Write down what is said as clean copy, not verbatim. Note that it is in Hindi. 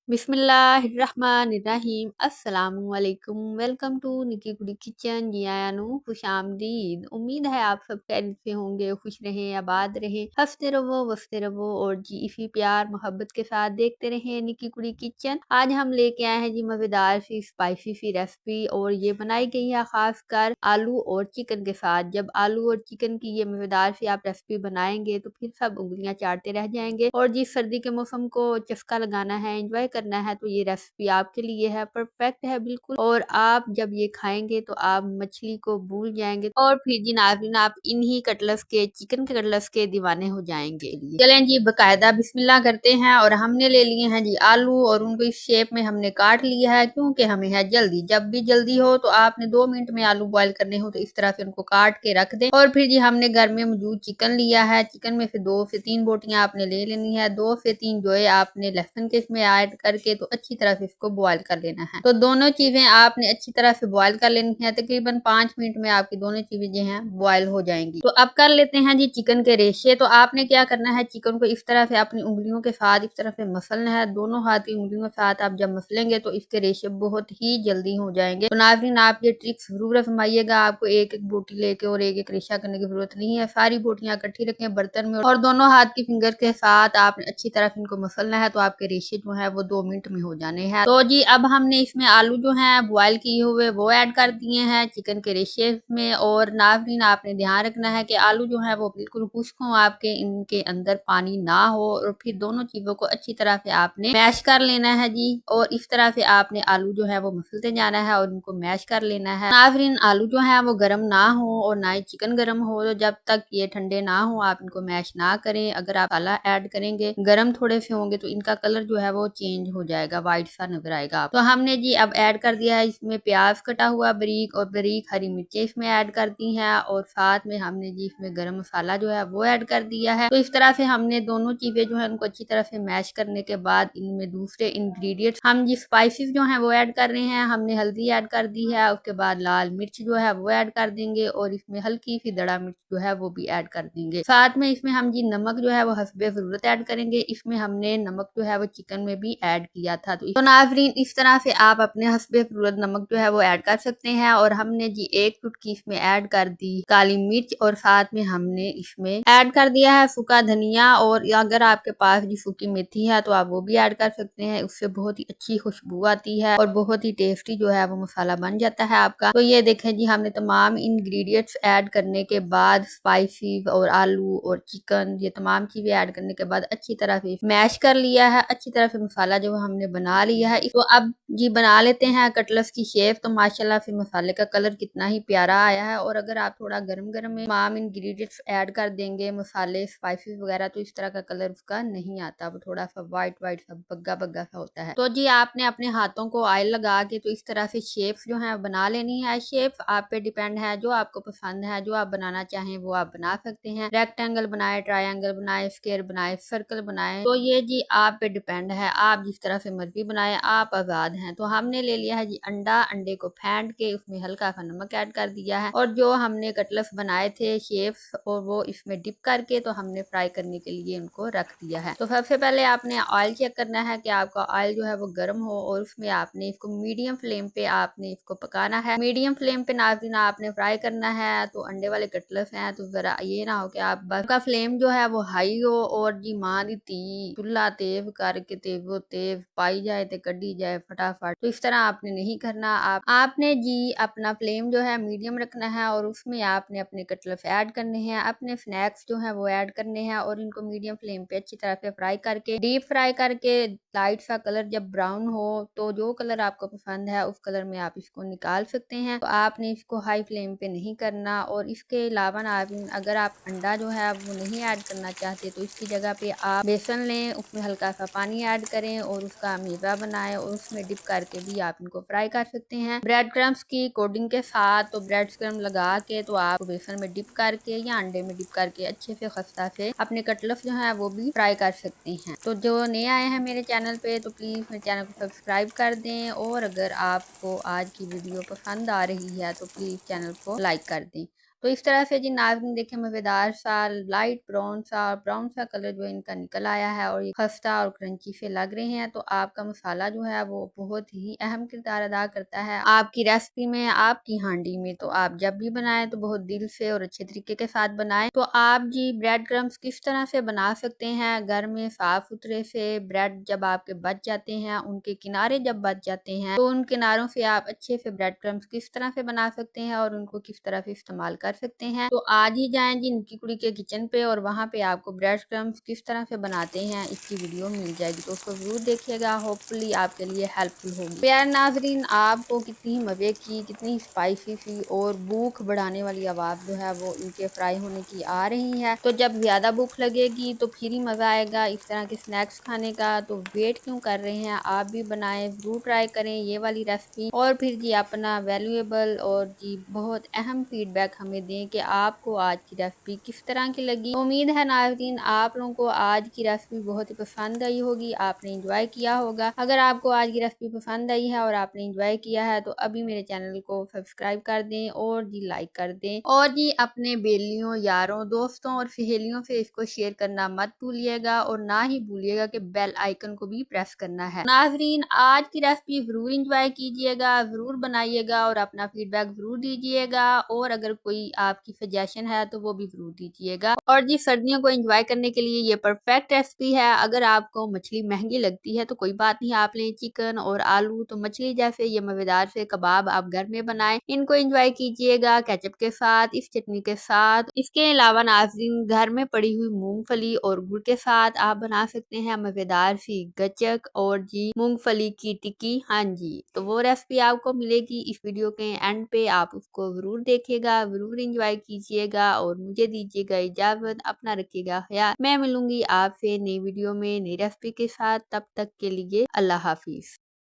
बिस्मिल्लाहिर्रहमानिर्रहीम अस्सलामुअलैकुम। वेलकम टू निकी कुड़ी किचन। जी आया नु खुश आमदीद। उम्मीद है आप सब खैरियत से होंगे, खुश रहें, आबाद रहें, हंसते रहो वसते रहो और जी इसी प्यार मोहब्बत के साथ देखते रहें निकी कुड़ी किचन। आज हम लेके आए हैं जी मज़ेदार सी स्पाइसी सी रेसिपी और ये बनाई गई है खास कर आलू और चिकन के साथ। जब आलू और चिकन की ये मज़ेदार सी आप रेसिपी बनाएंगे तो फिर सब उंगलियां चाटते रह जाएंगे। और जी सर्दी के मौसम को चस्का लगाना है, एंजॉय करना है तो ये रेसिपी आपके लिए है, परफेक्ट है बिल्कुल। और आप जब ये खाएंगे तो आप मछली को भूल जाएंगे और फिर जी नाज़रीन आप इन्हीं कटलस के, चिकन के कटलस के दीवाने हो जाएंगे। चलें जी बकायदा बिस्मिल्लाह करते हैं। और हमने ले लिए हैं जी आलू और उनको इस शेप में हमने काट लिया है क्योंकि हमें है जल्दी। जब भी जल्दी हो तो आपने 2 मिनट में आलू बॉयल करने हो तो इस तरह से उनको काट के रख दें। और फिर जी हमने घर में मौजूद चिकन लिया है, चिकन में से 2 से 3 बोटियां आपने ले लेनी है। 2 से 3 जो है आपने लहसुन के इसमें ऐड करके तो अच्छी तरह से इसको बॉयल कर लेना है। तो दोनों चीजें आपने अच्छी तरह से बॉयल कर लेनी है। तकरीबन 5 मिनट में आपकी दोनों चीजें जो हैं बॉयल हो जाएंगी। तो अब कर लेते हैं जी चिकन के रेशे। तो आपने क्या करना है, चिकन को इस तरह से अपनी उंगलियों के साथ इस तरह से मसलना है। दोनों हाथ की उंगलियों के साथ आप जब मसलेंगे तो इसके रेशे बहुत ही जल्दी हो जाएंगे। तो नाज़रीन आप ये ट्रिक जरूर आजमाइएगा। आपको एक एक बोटी लेके और एक एक रेशा करने की जरूरत नहीं है। सारी बोटियां इकट्ठी रखें बर्तन में और दोनों हाथ की फिंगर के साथ आपने अच्छी तरह से इनको मसलना है। तो आपके रेशे जो है वो 2 मिनट में हो जाने हैं। तो जी अब हमने इसमें आलू जो है बॉयल किए हुए वो ऐड कर दिए हैं चिकन के रेशे में। और नाज़रीन आपने ध्यान रखना है कि आलू जो है वो बिल्कुल खुश्क हो, आपके इनके अंदर पानी ना हो। और फिर दोनों चीजों को अच्छी तरह से आपने मैश कर लेना है जी। और इस तरह से आपने आलू जो है वो मसलते जाना है और इनको मैश कर लेना है। नाज़रीन आलू जो है वो गर्म ना हो और ना ही चिकन गर्म हो। तो जब तक ये ठंडे ना हो आप इनको मैश ना करें। अगर आप मसाला ऐड करेंगे गर्म थोड़े से होंगे तो इनका कलर जो है वो चेंज हो जाएगा, व्हाइट सा नजर आएगा। तो हमने जी अब ऐड कर दिया है इसमें प्याज कटा हुआ बारीक और बारीक हरी मिर्चें इसमें ऐड कर दी हैं। और साथ में हमने जी इसमें गरम मसाला जो है वो ऐड कर दिया है। तो इस तरह से हमने दोनों चीजें जो है उनको अच्छी तरह से मैश करने के बाद इनमें दूसरे इंग्रेडिएंट्स हम जी स्पाइसेस जो है वो ऐड कर रहे हैं। हमने हल्दी ऐड कर दी है, उसके बाद लाल मिर्च जो है वो ऐड कर देंगे और इसमें हल्की सी दड़ा मिर्च जो है वो भी ऐड कर देंगे। साथ में इसमें हम जी नमक जो है वो हस्बे जरूरत ऐड करेंगे। इसमें हमने नमक जो है वो चिकन में भी ऐड किया था। तो नाज़रीन इस तरह से आप अपने हस्बे जरूरत नमक जो है वो ऐड कर सकते हैं। और हमने जी 1 चुटकी इसमें ऐड कर दी काली मिर्च और साथ में हमने इसमें ऐड कर दिया है सूखा धनिया। और अगर आपके पास जी सूखी मेथी है तो आप वो भी ऐड कर सकते हैं, उससे बहुत ही अच्छी खुशबू आती है और बहुत ही टेस्टी जो है वो मसाला बन जाता है आपका। तो ये देखें जी हमने तमाम इंग्रेडिएंट्स ऐड करने के बाद स्पाइसी और आलू और चिकन ये तमाम चीजें ऐड करने के बाद अच्छी तरह से मैश कर लिया है। अच्छी तरह से मसाला जो हमने बना लिया है। तो अब जी बना लेते हैं कटलस की शेप। तो माशाल्लाह से मसाले का कलर कितना ही प्यारा आया है। और अगर आप थोड़ा गरम गरम में तमाम इंग्रेडिएंट्स ऐड कर देंगे, मसाले स्पाइसेस वगैरह, तो इस तरह का कलर उसका नहीं आता, वो थोड़ा सा व्हाइट व्हाइट सा बग्गा बग्गा सा होता है। तो जी आपने अपने हाथों को ऑयल लगा के तो इस तरह से शेप्स जो है बना लेनी है। शेप्स आप पे डिपेंड है, जो आपको पसंद है, जो आप बनाना चाहें वो आप बना सकते हैं। रेक्टेंगल बनाए, ट्रायंगल बनाए, स्क्वायर बनाए, सर्कल बनाए, तो ये जी आप पे डिपेंड है, आप जिस तरह से मर्जी बनाए, आप आजाद हैं। तो हमने ले लिया है जी अंडा। अंडे को फेंट के उसमें हल्का सा नमक ऐड कर दिया है और जो हमने कटलस बनाए थे शेप्स और वो इसमें डिप करके तो हमने फ्राई करने के लिए उनको रख दिया है। तो सबसे पहले आपने ऑयल चेक करना है कि आपका ऑयल जो है वो गर्म हो और उसमें आपने इसको मीडियम फ्लेम पे आपने इसको पकाना है। मीडियम फ्लेम पे नाज़रीन आपने फ्राई करना है। तो अंडे वाले कटलस हैं तो जरा ये ना हो कि आप बस का फ्लेम जो है वो हाई हो और जी मां दी धी चुल्हा तेज करके तेजो तेज पाई जाए ते कड़ी जाए फटाफट। तो इस तरह आपने नहीं करना। आपने जी अपना फ्लेम जो है मीडियम रखना है और उसमें आपने अपने कटलस ऐड करने हैं, अपने स्नैक्स जो है वो ऐड करने हैं और इनको मीडियम फ्लेम पे अच्छी तरह से फ्राई करके, डीप फ्राई करके लाइट सा कलर जब ब्राउन हो तो जो कलर आपको पसंद है उस कलर में आप इसको निकाल सकते हैं। तो आपने इसको हाई फ्लेम पे नहीं करना। और इसके अलावा नाज़रीन अगर आप अंडा जो है वो नहीं ऐड करना चाहते तो इसकी जगह पे आप बेसन लें, उसमें हल्का सा पानी ऐड करें और उसका मीज़ा बनाएं और उसमें डिप करके भी आप इनको फ्राई कर सकते हैं ब्रेड क्रम्स की कोटिंग के साथ। तो ब्रेड क्रम्स लगा के तो आप बेसन में डिप करके या अंडे में डिप करके अच्छे से खस्ता से अपने कटलस जो है वो भी फ्राई कर सकते हैं। तो जो नए आए हैं मेरे चैनल पे तो प्लीज़ मेरे चैनल को सब्सक्राइब कर दें और अगर आपको आज की वीडियो पसंद आ रही है तो प्लीज़ चैनल को लाइक कर दें। तो इस तरह से जी नाज़रीन देखें मज़ेदार सा लाइट ब्राउन सा कलर जो इनका निकल आया है और ये खस्ता और क्रंची से लग रहे हैं। तो आपका मसाला जो है वो बहुत ही अहम किरदार अदा करता है आपकी रेसिपी में, आपकी हांडी में। तो आप जब भी बनाएं तो बहुत दिल से और अच्छे तरीके के साथ बनाएं। तो आप जी ब्रेड क्रम्स किस तरह से बना सकते हैं घर में साफ सुथरे से। ब्रेड जब आपके बच जाते हैं, उनके किनारे जब बच जाते हैं, तो उन किनारों से आप अच्छे से ब्रेड क्रम्स किस तरह से बना सकते हैं और उनको किस तरह से इस्तेमाल कर सकते हैं। तो आज ही जाएं जी निक्की कुड़ी के किचन पे और वहाँ पे आपको ब्रेड क्रम्स किस तरह से बनाते हैं इसकी वीडियो मिल जाएगी। तो उसको जरूर देखिएगा, होपफुली आपके लिए हेल्पफुल होगी। प्यार नाजरीन, आपको कितनी मज़े की, कितनी स्पाइसी सी और भूख बढ़ाने वाली आवाज़ जो है वो इनके फ्राई होने की आ रही है। तो जब ज़्यादा भूख लगेगी तो फिर ही मज़ा आएगा इस तरह के स्नैक्स खाने का। तो वेट क्यों कर रहे हैं, आप भी बनाएं, ज़रूर ट्राई करें ये वाली रेसिपी और फिर जी अपना वैल्यूएबल और जी बहुत अहम फीडबैक हमें दें कि आपको आज की रेसिपी किस तरह की लगी। उम्मीद है नाज़रीन आप लोगों को आज की रेसिपी बहुत ही पसंद आई होगी, आपने इंजॉय किया होगा। अगर आपको आज की रेसिपी पसंद आई है और आपने इंजॉय किया है तो अभी मेरे चैनल को सब्सक्राइब कर दें और जी लाइक कर दें और जी अपने बेलियों, यारों, दोस्तों और सहेलियों से इसको शेयर करना मत भूलिएगा और ना ही भूलिएगा कि बेल आइकन को भी प्रेस करना है। नाजरीन आज की रेसिपी जरूर इंजॉय कीजिएगा, जरूर बनाइएगा और अपना फीडबैक जरूर दीजिएगा और अगर कोई आपकी सजेशन है तो वो भी जरूर दीजिएगा। और जी सर्दियों को एंजॉय करने के लिए ये परफेक्ट रेसिपी है। अगर आपको मछली महंगी लगती है तो कोई बात नहीं, आप लें चिकन और आलू। तो मछली जैसे ये मजेदार से कबाब आप घर में बनाएं, इनको एंजॉय कीजिएगा केचप के साथ, इस चटनी के साथ। इसके अलावा नाज़रीन घर में पड़ी हुई मूंगफली और गुड़ के साथ आप बना सकते हैं मजेदार सी गचक और जी मूंगफली की टिक्की। हाँ जी, तो वो रेसिपी आपको मिलेगी इस वीडियो के एंड पे, आप उसको जरूर देखिएगा, जरूर एंजॉय कीजिएगा और मुझे दीजिएगा इजाजत। अपना रखिएगा ख्याल, मैं मिलूंगी आपसे नई वीडियो में नई रेसिपी के साथ। तब तक के लिए अल्लाह हाफिज।